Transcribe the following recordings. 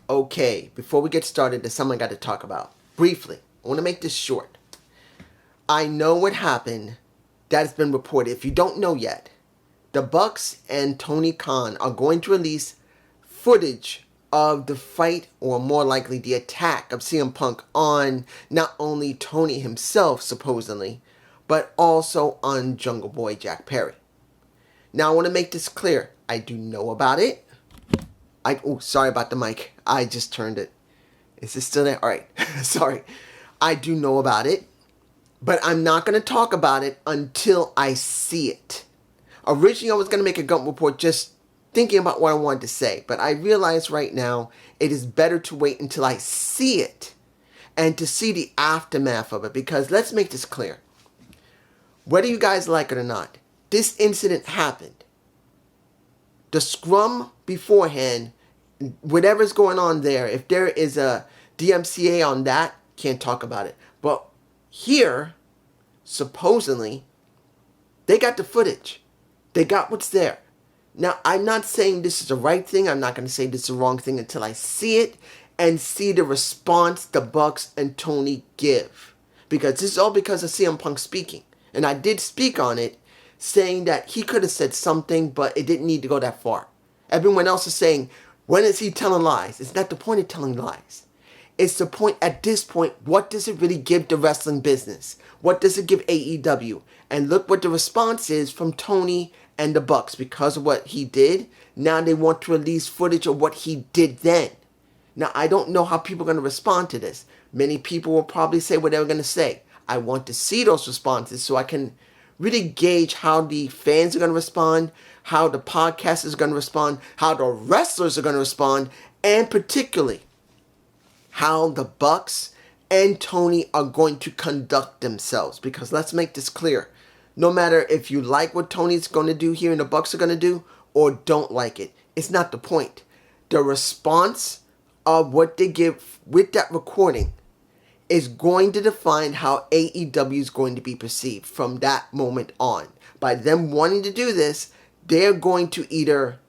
Okay, before we get started, there's something I got to talk about. Briefly, I want to make this short. I know what happened. That has been reported. If you don't know yet, the Bucks and Tony Khan are going to release footage of the fight, or more likely the attack of CM Punk on not only Tony himself, supposedly, but also on Jungle Boy Jack Perry. Now, I want to make this clear. I do know about it. Sorry about the mic. I just turned it. Is it still there? All right. Sorry. I do know about it, but I'm not going to talk about it until I see it. Originally, I was going to make a Gump report just thinking about what I wanted to say, but I realize right now it is better to wait until I see it and to see the aftermath of it, because let's make this clear. Whether you guys like it or not, this incident happened. The scrum beforehand, whatever's going on there, if there is a DMCA on that, can't talk about it. But here, supposedly, they got the footage. They got what's there. Now, I'm not saying this is the right thing. I'm not going to say this is the wrong thing until I see it and see the response the Bucks and Tony give. Because this is all because of CM Punk speaking. And I did speak on it, saying that he could have said something, but it didn't need to go that far. Everyone else is saying, when is he telling lies? It's not the point of telling lies. It's the point, at this point, what does it really give the wrestling business? What does it give AEW? And look what the response is from Tony and the Bucks. Because of what he did, now they want to release footage of what he did then. Now, I don't know how people are going to respond to this. Many people will probably say what they were going to say. I want to see those responses so I can really gauge how the fans are going to respond, how the podcast is going to respond, how the wrestlers are going to respond, and particularly how the Bucks and Tony are going to conduct themselves. Because let's make this clear. No matter if you like what Tony's going to do here and the Bucks are going to do, or don't like it, it's not the point. The response of what they give with that recording is going to define how AEW is going to be perceived from that moment on. By them wanting to do this, they're going to either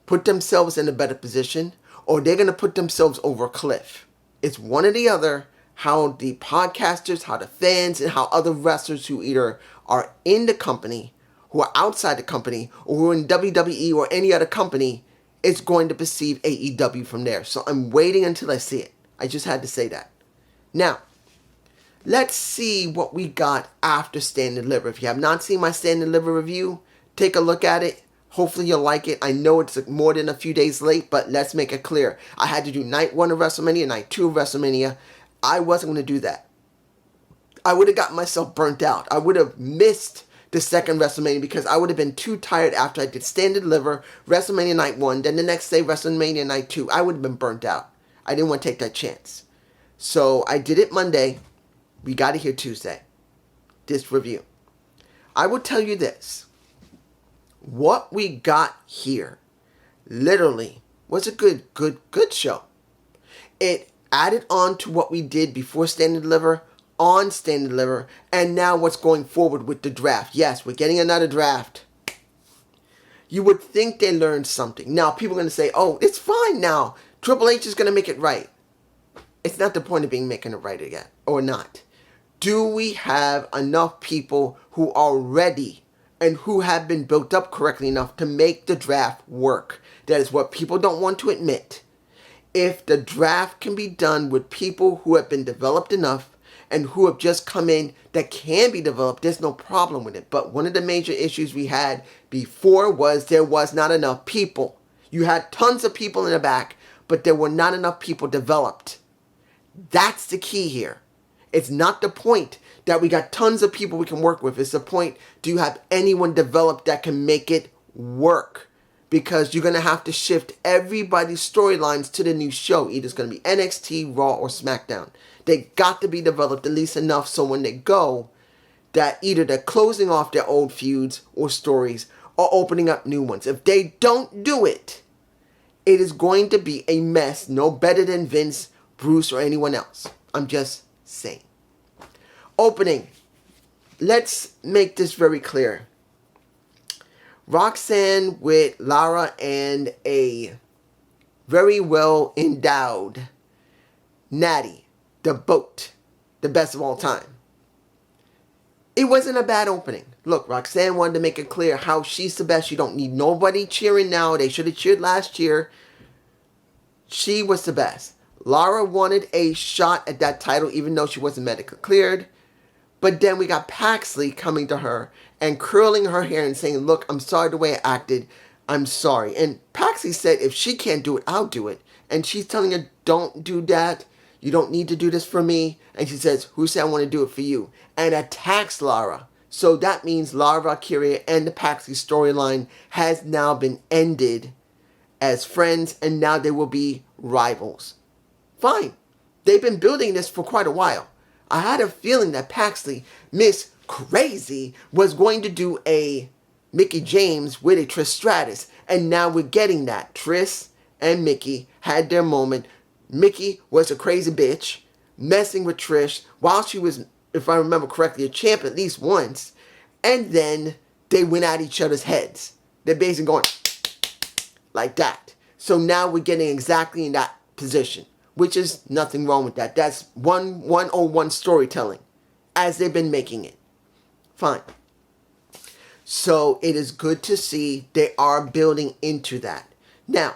put themselves in a better position, or they're going to put themselves over a cliff. It's one or the other, how the podcasters, how the fans, and how other wrestlers who either are in the company, who are outside the company, or who are in WWE or any other company, is going to perceive AEW from there. So I'm waiting until I see it. I just had to say that. Now, let's see what we got after Stand and Deliver. If you have not seen my Stand and Deliver review, take a look at it. Hopefully you'll like it. I know it's more than a few days late, but let's make it clear. I had to do night 1 of WrestleMania, night 2 of WrestleMania. I wasn't going to do that. I would have gotten myself burnt out. I would have missed the second WrestleMania because I would have been too tired after I did Stand and Deliver, WrestleMania night 1, then the next day WrestleMania night 2. I would have been burnt out. I didn't want to take that chance. So I did it Monday. We got it here Tuesday. This review. I will tell you this. What we got here literally was a good show. It added on to what we did before Stand and Deliver, on Stand and Deliver, and now what's going forward with the draft. Yes, we're getting another draft. You would think they learned something. Now, people are going to say, oh, it's fine now. Triple H is going to make it right. It's not the point of making it right again, or not. Do we have enough people who are ready and who have been built up correctly enough to make the draft work? That is what people don't want to admit. If the draft can be done with people who have been developed enough and who have just come in that can be developed, there's no problem with it. But one of the major issues we had before was there was not enough people. You had tons of people in the back, but there were not enough people developed. That's the key here. It's not the point that we got tons of people we can work with. It's the point, do you have anyone developed that can make it work? Because you're going to have to shift everybody's storylines to the new show. Either it's going to be NXT, Raw, or SmackDown. They got to be developed at least enough so when they go, that either they're closing off their old feuds or stories or opening up new ones. If they don't do it, it is going to be a mess. No better than Vince, Bruce, or anyone else. I'm just saying. Opening. Let's make this very clear. Roxanne with Lara and a very well endowed Natty, the boat, the best of all time. It wasn't a bad opening. Look, Roxanne wanted to make it clear how she's the best. You don't need nobody cheering now. They should have cheered last year. She was the best. Lara wanted a shot at that title even though she wasn't medically cleared. But then we got Paxley coming to her and curling her hair and saying, look, I'm sorry the way I acted. I'm sorry. And Paxley said, if she can't do it, I'll do it. And she's telling her, don't do that. You don't need to do this for me. And she says, who said I want to do it for you? And attacks Lara. So that means Lara Valkyria and the Paxley storyline has now been ended as friends, and now they will be rivals. Fine. They've been building this for quite a while. I had a feeling that Paxley, Miss Crazy, was going to do a Mickie James with a Trish Stratus. And now we're getting that. Trish and Mickie had their moment. Mickie was a crazy bitch, messing with Trish while she was, if I remember correctly, a champ at least once. And then they went at each other's heads. They're basically going like that. So now we're getting exactly in that position, which is nothing wrong with that. That's 101 storytelling as they've been making it. Fine. So it is good to see they are building into that. Now,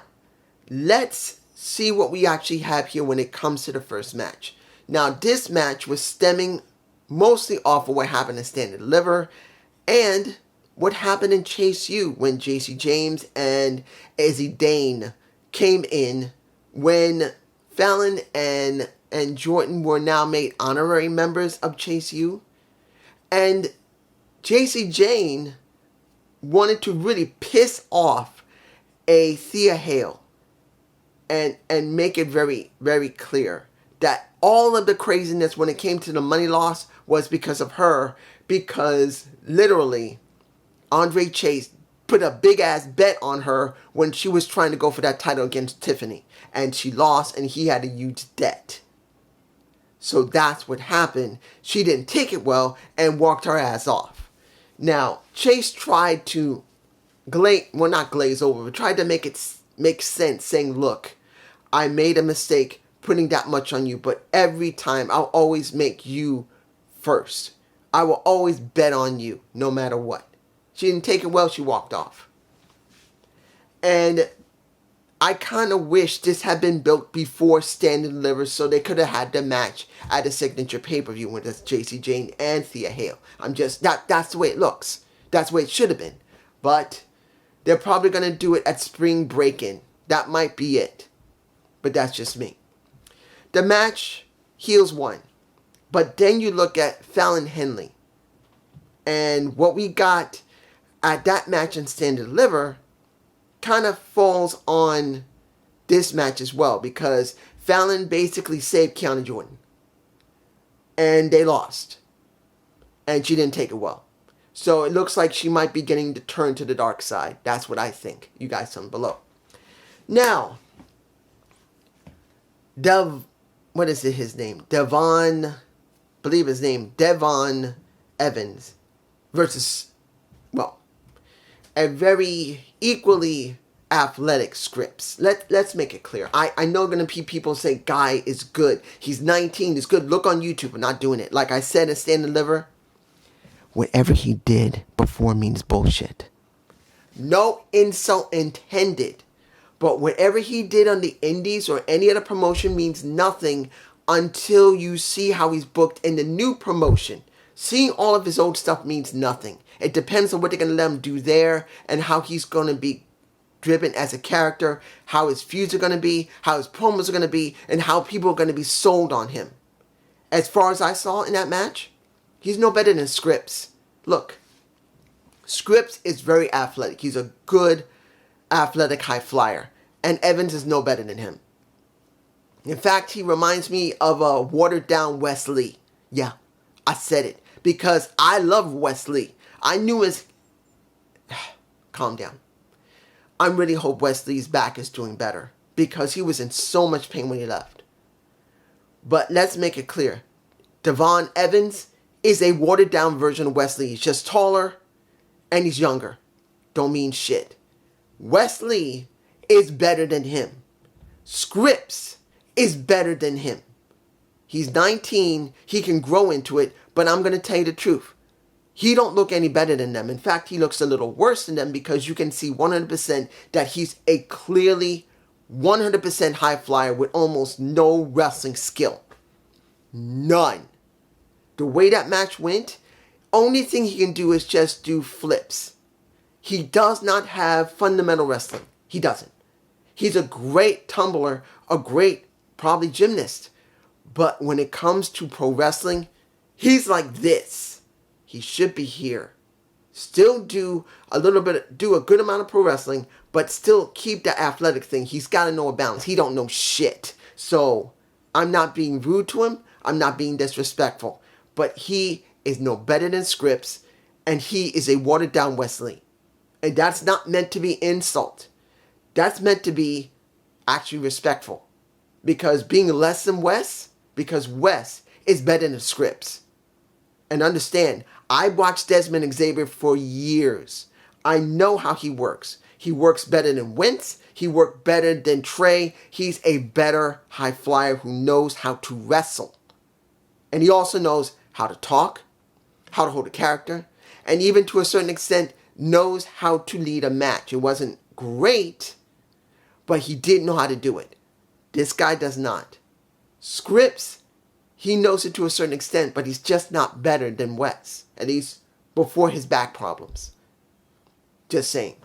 let's see what we actually have here when it comes to the first match. Now, this match was stemming mostly off of what happened in Stand and Deliver and what happened in Chase U when JC James and Izzy Dane came in when Fallon and Jordan were now made honorary members of Chase U. And JC Jane wanted to really piss off a Thea Hale and make it very, very clear that all of the craziness when it came to the money loss was because of her, because literally Andre Chase put a big ass bet on her when she was trying to go for that title against Tiffany, and she lost and he had a huge debt. So that's what happened. She didn't take it well and walked her ass off. Now, Chase tried to not glaze over, but tried to make it make sense, saying, look, I made a mistake putting that much on you, but every time I'll always make you first. I will always bet on you, no matter what. She didn't take it well, she walked off. And I kind of wish this had been built before Stand and Deliver so they could have had the match at a signature pay-per-view with JC Jane and Thea Hale. That's the way it looks. That's the way it should have been. But they're probably going to do it at Spring Break-In. That might be it. But that's just me. The match, heels won. But then you look at Fallon Henley. And what we got at that match in Stand and Deliver kind of falls on this match as well, because Fallon basically saved Kiana Jordan. And they lost. And she didn't take it well. So it looks like she might be getting to turn to the dark side. That's what I think. You guys tell me below. Now, what is his name? Devon Evans versus, well, a very equally athletic Scripps. Let's make it clear. I know going to be people say guy is good. He's 19. He's good. Look on YouTube. I'm not doing it. Like I said in Stand and Deliver, whatever he did before means bullshit. No insult intended. But whatever he did on the indies or any other promotion means nothing until you see how he's booked in the new promotion. Seeing all of his old stuff means nothing. It depends on what they're going to let him do there and how he's going to be driven as a character, how his feuds are going to be, how his promos are going to be, and how people are going to be sold on him. As far as I saw in that match, he's no better than Scripps. Look, Scripps is very athletic. He's a good athletic high flyer. And Evans is no better than him. In fact, he reminds me of a watered down Wes Lee. Yeah, I said it. Because I love Wes Lee. I knew his... Calm down. I really hope Wes Lee's back is doing better. Because he was in so much pain when he left. But let's make it clear. Devon Evans is a watered down version of Wes Lee. He's just taller and he's younger. Don't mean shit. Wes Lee is better than him. Scripps is better than him. He's 19. He can grow into it. But I'm going to tell you the truth. He don't look any better than them. In fact, he looks a little worse than them because you can see 100% that he's a clearly 100% high flyer with almost no wrestling skill. None. The way that match went, only thing he can do is just do flips. He does not have fundamental wrestling. He doesn't. He's a great tumbler, a great probably gymnast. But when it comes to pro wrestling, he's like this. He should be here. Still do a good amount of pro wrestling, but still keep that athletic thing. He's got to know a balance. He don't know shit. So I'm not being rude to him. I'm not being disrespectful. But he is no better than Scripps, and he is a watered down Wesley. And that's not meant to be insult. That's meant to be actually respectful. Because being less than Wes, because Wes is better than Scripps. And understand, I watched Desmond Xavier for years. I know how he works. He works better than Wentz. He worked better than Trey. He's a better high flyer who knows how to wrestle. And he also knows how to talk, how to hold a character, and even to a certain extent knows how to lead a match. It wasn't great, but he did know how to do it. This guy does not. Scripps, he knows it to a certain extent, but he's just not better than Wes, at least before his back problems. Just saying.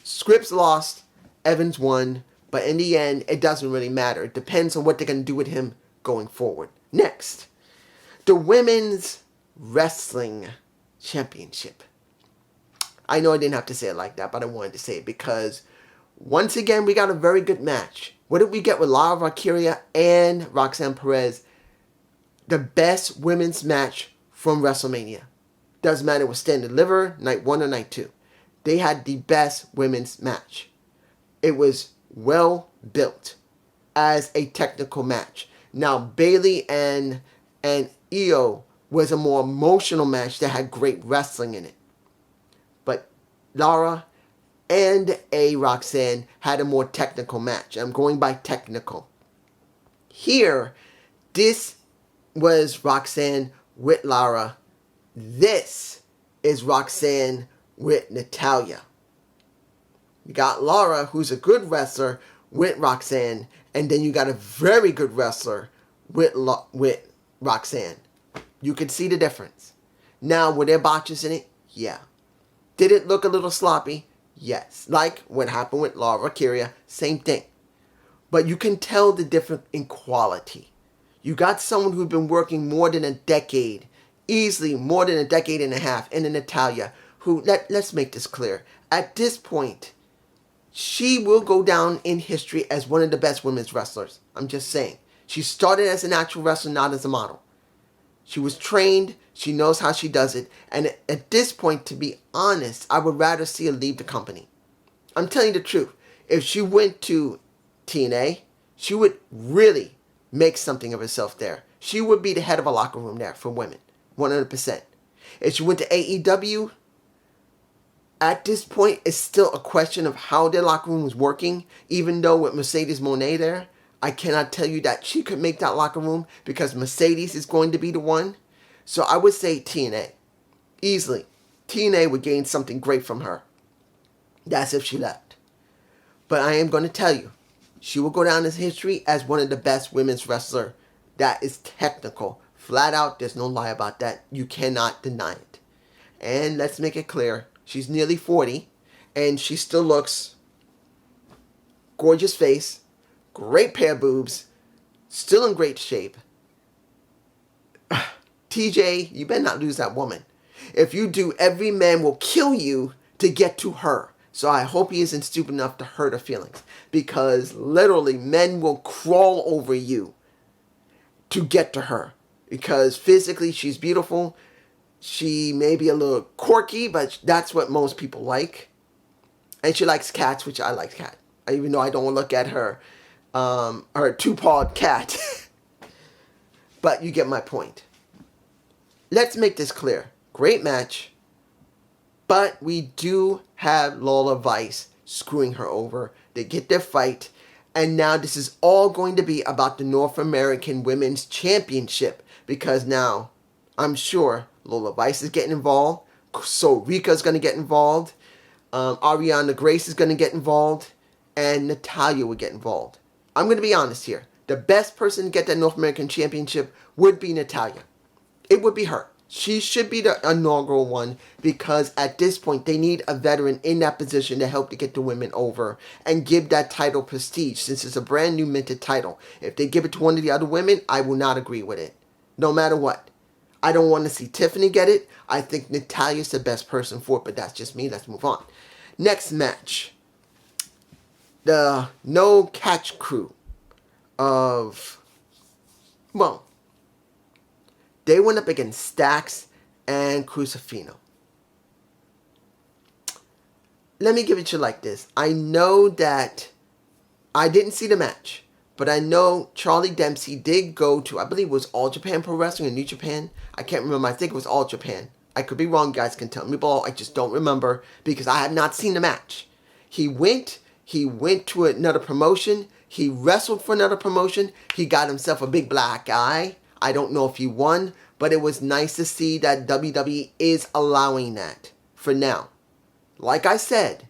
Scripps lost, Evans won, but in the end, it doesn't really matter. It depends on what they're going to do with him going forward. Next, the Women's Wrestling Championship. I know I didn't have to say it like that, but I wanted to say it because once again, we got a very good match. What did we get with Lara Valkyria and Roxanne Perez? The best women's match from WrestleMania. Doesn't matter if it was Stand and Deliver, night 1 or night 2. They had the best women's match. It was well built as a technical match. Now, Bayley and Io was a more emotional match that had great wrestling in it. But Lara and Roxanne had a more technical match. I'm going by technical. Here, this was Roxanne with Lara. This is Roxanne with Natalya. You got Lara, who's a good wrestler, with Roxanne, and then you got a very good wrestler with Roxanne. You can see the difference. Now, were there botches in it? Yeah. Did it look a little sloppy? Yes. Like what happened with Lara Valkyria, same thing. But you can tell the difference in quality. You got someone who's been working more than a decade, easily more than a decade and a half, in Natalya, who, let's make this clear, at this point, she will go down in history as one of the best women's wrestlers. I'm just saying. She started as an actual wrestler, not as a model. She was trained, she knows how she does it, and at this point, to be honest, I would rather see her leave the company. I'm telling you the truth. If she went to TNA, she would really make something of herself there. She would be the head of a locker room there for women, 100%. If she went to AEW, at this point, it's still a question of how their locker room was working. Even though with Mercedes Moné there, I cannot tell you that she could make that locker room because Mercedes is going to be the one. So I would say TNA. Easily. TNA would gain something great from her. That's if she left. But I am going to tell you, she will go down in history as one of the best women's wrestlers. That is technical. Flat out, there's no lie about that. You cannot deny it. And let's make it clear, she's nearly 40, and she still looks gorgeous face, great pair of boobs, still in great shape. TJ, you better not lose that woman. If you do, every man will kill you to get to her. So I hope he isn't stupid enough to hurt her feelings. Because literally, men will crawl over you to get to her. Because physically, she's beautiful. She may be a little quirky, but that's what most people like. And she likes cats, which I like cat. Even though I don't want to look at her two-pawed cat. But you get my point. Let's make this clear. Great match. But we do have Lola Vice screwing her over. They get their fight. And now this is all going to be about the North American Women's Championship, because now I'm sure Lola Vice is getting involved. So Rika's going to get involved. Ariana Grace is going to get involved. And Natalya will get involved. I'm going to be honest here. The best person to get that North American Championship would be Natalya. It would be her. She should be the inaugural one, because at this point they need a veteran in that position to help to get the women over and give that title prestige, since it's a brand new minted title. If they give it to one of the other women, I will not agree with it. No matter what. I don't want to see Tiffany get it. I think Natalya's the best person for it, but that's just me. Let's move on. Next match. The No Catch crew of, well, they went up against Stax and Crucifino. Let me give it to you like this. I know that I didn't see the match, but I know Charlie Dempsey did go to, I believe it was All Japan Pro Wrestling or New Japan. I can't remember. I think it was All Japan. I could be wrong. Guys can tell me below. I just don't remember because I have not seen the match. He went to another promotion. He wrestled for another promotion. He got himself a big black eye. I don't know if he won, but it was nice to see that WWE is allowing that for now. Like I said,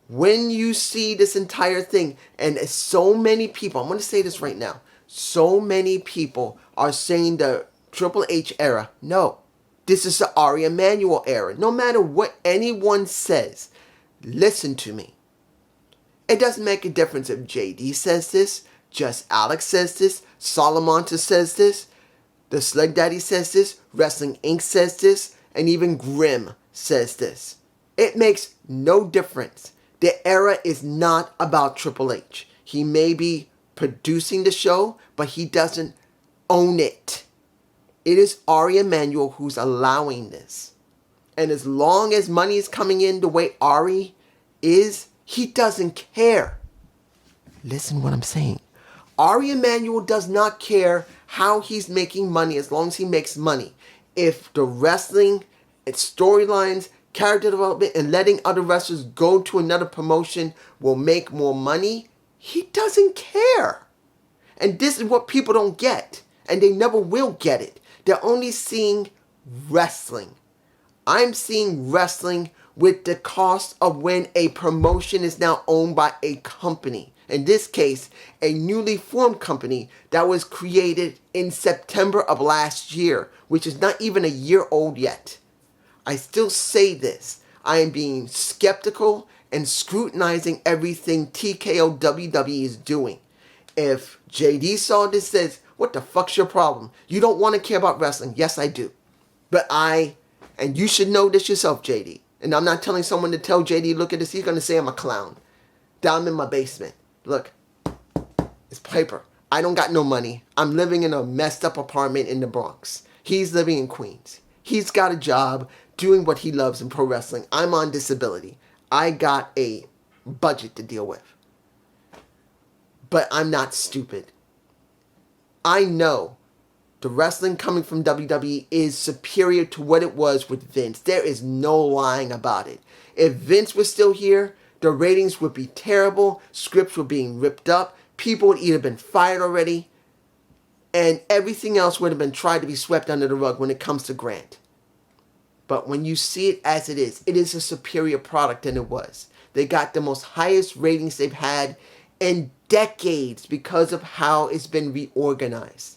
when you see this entire thing, and so many people, I'm going to say this right now, so many people are saying the Triple H era. No, this is the Ari Emanuel era. No matter what anyone says, listen to me. It doesn't make a difference if JD says this, Just Alex says this, Salamanca says this, the Slug Daddy says this, Wrestling Inc. says this, and even Grimm says this. It makes no difference. The era is not about Triple H. He may be producing the show, but he doesn't own it. It is Ari Emanuel who's allowing this. And as long as money is coming in the way Ari is, he doesn't care. Listen what I'm saying. Ari Emanuel does not care how he's making money as long as he makes money. If the wrestling, its storylines, character development, and letting other wrestlers go to another promotion will make more money, he doesn't care. And this is what people don't get. And they never will get it. They're only seeing wrestling. I'm seeing wrestling with the cost of when a promotion is now owned by a company. In this case, a newly formed company that was created in September of last year, which is not even a year old yet. I still say this. I am being skeptical and scrutinizing everything TKO WWE is doing. If JD saw this, says, what the fuck's your problem? You don't want to care about wrestling. Yes, I do. But and you should know this yourself, JD. And I'm not telling someone to tell JD, look at this. He's going to say I'm a clown. Down in my basement. Look, it's paper. I don't got no money. I'm living in a messed up apartment in the Bronx. He's living in Queens. He's got a job doing what he loves in pro wrestling. I'm on disability. I got a budget to deal with. But I'm not stupid. I know the wrestling coming from WWE is superior to what it was with Vince. There is no lying about it. If Vince was still here, the ratings would be terrible. Scripts were being ripped up. People would either been fired already. And everything else would have been tried to be swept under the rug when it comes to Grant. But when you see it as it is a superior product than it was. They got the most highest ratings they've had in decades because of how it's been reorganized.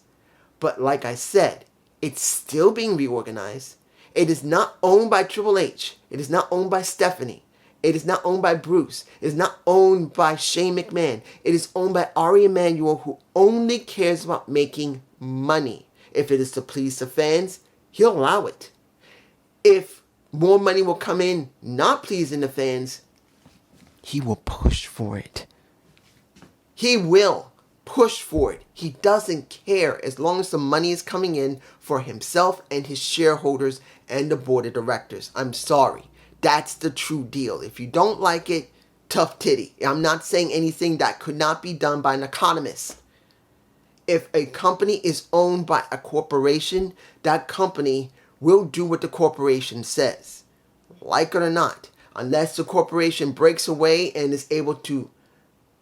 But like I said, it's still being reorganized. It is not owned by Triple H. It is not owned by Stephanie. It is not owned by Bruce. It is not owned by Shane McMahon. It is owned by Ari Emanuel, who only cares about making money. If it is to please the fans, he'll allow it. If more money will come in not pleasing the fans, he will push for it. He will push for it. He doesn't care as long as the money is coming in for himself and his shareholders and the board of directors. I'm sorry. That's the true deal. If you don't like it, tough titty. I'm not saying anything that could not be done by an economist. If a company is owned by a corporation, that company will do what the corporation says. Like it or not. Unless the corporation breaks away and is able to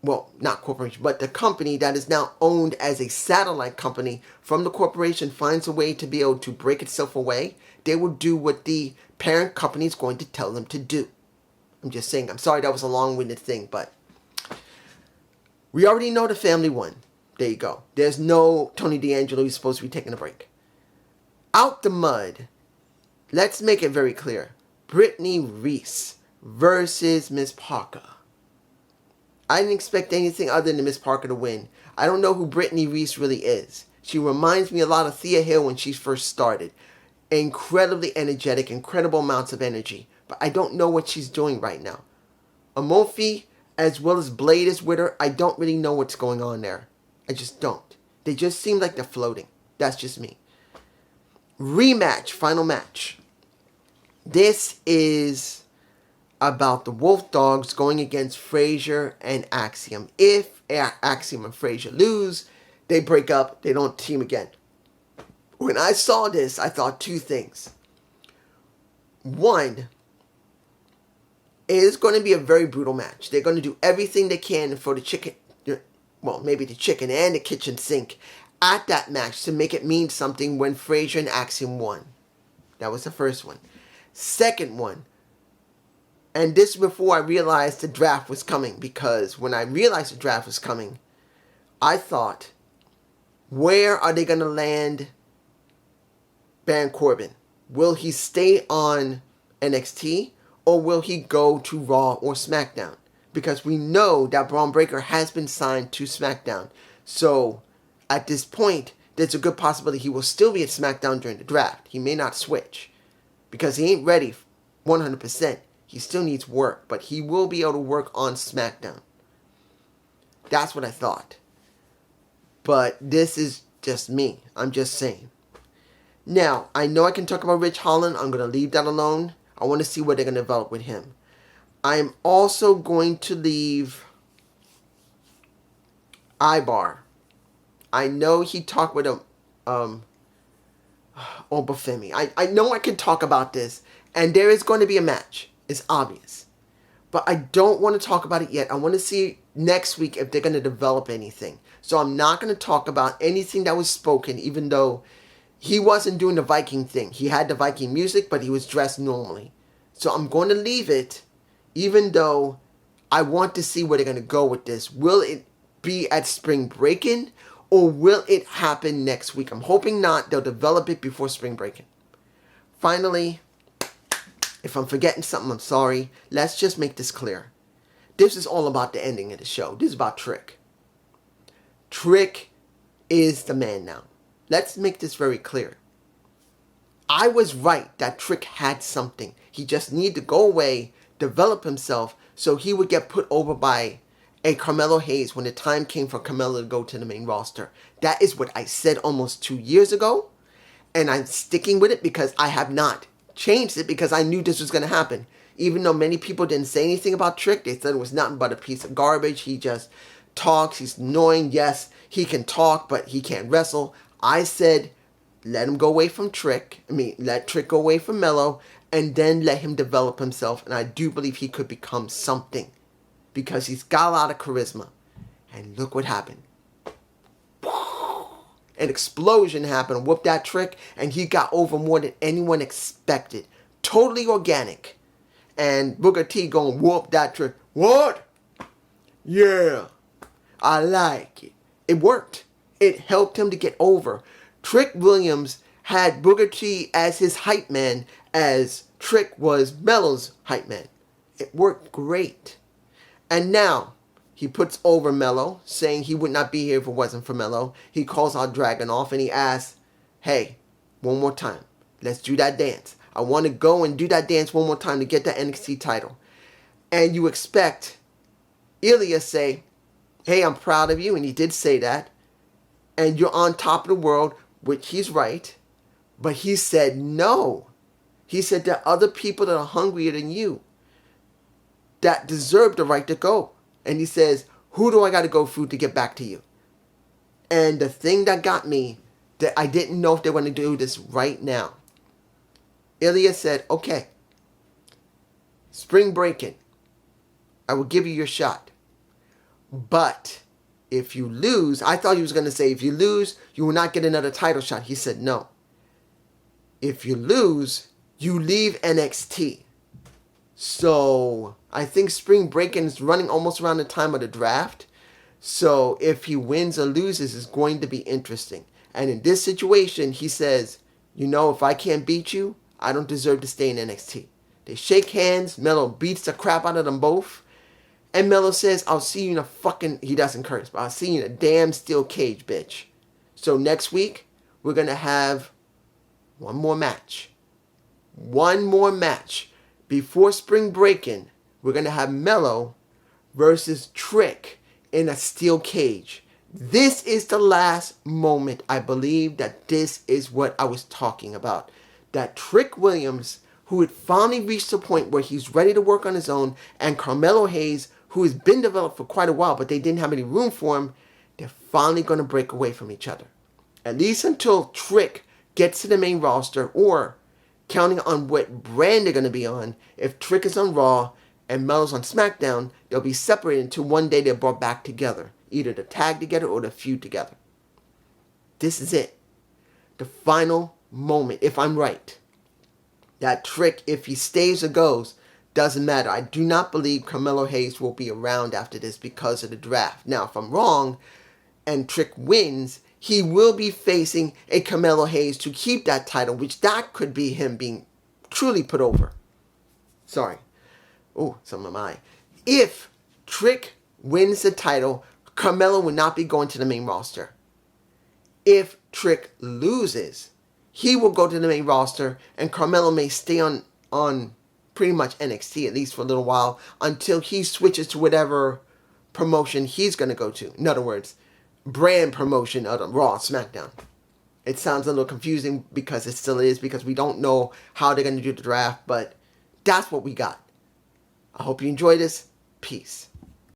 well, not corporation, but the company that is now owned as a satellite company from the corporation finds a way to be able to break itself away, they will do what the parent company is going to tell them to do. I'm just saying. I'm sorry that was a long-winded thing, but we already know the family won. There you go. There's no Tony D'Angelo who's supposed to be taking a break. Out the mud. Let's make it very clear. Brittany Reese versus Miss Parker. I didn't expect anything other than Miss Parker to win. I don't know who Brittany Reese really is. She reminds me a lot of Thea Hill when she first started. Incredibly energetic, incredible amounts of energy. But I don't know what she's doing right now. Amofi, as well as Blade is with her. I don't really know what's going on there. I just don't. They just seem like they're floating. That's just me. Rematch, final match. This is about the Wolf Dogs going against Frazier and Axiom. If Axiom and Frazier lose, they break up. They don't team again. When I saw this, I thought two things. One, it is going to be a very brutal match. They're going to do everything they can for the chicken, well, maybe the chicken and the kitchen sink at that match to make it mean something when Frazier and Axiom won. That was the first one. Second one, and this before I realized the draft was coming, because when I realized the draft was coming, I thought, where are they going to land Baron Corbin? Will he stay on NXT or will he go to Raw or SmackDown? Because we know that Braun Breaker has been signed to SmackDown. So at this point, there's a good possibility he will still be at SmackDown during the draft. He may not switch because he ain't ready 100%. He still needs work, but he will be able to work on SmackDown. That's what I thought. But this is just me. I'm just saying. Now, I know I can talk about Rich Holland. I'm going to leave that alone. I want to see what they're going to develop with him. I'm also going to leave Ibar. I know he talked with him, Obafemi. I know I can talk about this, and there is going to be a match. It's obvious. But I don't want to talk about it yet. I want to see next week if they're going to develop anything. So I'm not going to talk about anything that was spoken, even though he wasn't doing the Viking thing. He had the Viking music, but he was dressed normally. So I'm going to leave it, even though I want to see where they're going to go with this. Will it be at Spring Breakin', or will it happen next week? I'm hoping not. They'll develop it before Spring Breakin'. Finally, if I'm forgetting something, I'm sorry. Let's just make this clear. This is all about the ending of the show. This is about Trick. Trick is the man now. Let's make this very clear. I was right that Trick had something. He just needed to go away, develop himself, so he would get put over by a Carmelo Hayes when the time came for Carmelo to go to the main roster. That is what I said almost 2 years ago, and I'm sticking with it because I have not changed it, because I knew this was going to happen. Even though many people didn't say anything about Trick, they said it was nothing but a piece of garbage. He just talks, he's annoying. Yes, he can talk, but he can't wrestle. I said, let him go away from Trick. Let Trick go away from Melo, and then let him develop himself. And I do believe he could become something, because he's got a lot of charisma. And look what happened. An explosion happened, whooped that Trick, and he got over more than anyone expected. Totally organic. And Booker T going, whoop that Trick. What? Yeah. I like it. It worked. It helped him to get over. Trick Williams had Booker T as his hype man, as Trick was Melo's hype man. It worked great. And now, he puts over Melo, saying he would not be here if it wasn't for Melo. He calls out Dragunov and he asks, hey, one more time. Let's do that dance. I want to go and do that dance one more time to get that NXT title. And you expect Ilya say, hey, I'm proud of you. And he did say that. And you're on top of the world, which he's right. But he said no. He said there are other people that are hungrier than you that deserve the right to go. And he says, who do I got to go through to get back to you? And the thing that got me, that I didn't know if they were going to do this right now. Ilya said, okay, Spring Breakin', I will give you your shot. But if you lose, I thought he was going to say, if you lose, you will not get another title shot. He said, no. If you lose, you leave NXT. So I think Spring Breaking is running almost around the time of the draft. So if he wins or loses, it's going to be interesting. And in this situation, he says, you know, if I can't beat you, I don't deserve to stay in NXT. They shake hands. Melo beats the crap out of them both. And Melo says, I'll see you in a fucking... He doesn't curse, but I'll see you in a damn steel cage, bitch. So next week, we're going to have one more match. One more match. Before Spring Breaking, we're going to have Melo versus Trick in a steel cage. This is the last moment I believe that this is what I was talking about. That Trick Williams, who had finally reached the point where he's ready to work on his own, and Carmelo Hayes, who has been developed for quite a while, but they didn't have any room for him, they're finally going to break away from each other. At least until Trick gets to the main roster, or counting on what brand they're going to be on. If Trick is on Raw and Melo's on SmackDown, they'll be separated until one day they're brought back together. Either to tag together or to feud together. This is it. The final moment, if I'm right. That Trick, if he stays or goes, doesn't matter. I do not believe Carmelo Hayes will be around after this because of the draft. Now, if I'm wrong and Trick wins, he will be facing a Carmelo Hayes to keep that title, which that could be him being truly put over. Sorry. Oh, some of my. If Trick wins the title, Carmelo will not be going to the main roster. If Trick loses, he will go to the main roster, and Carmelo may stay on pretty much NXT, at least for a little while, until he switches to whatever promotion he's going to go to. In other words, brand promotion of the Raw, SmackDown. It sounds a little confusing because it still is, because we don't know how they're going to do the draft, but that's what we got. I hope you enjoyed this. Peace.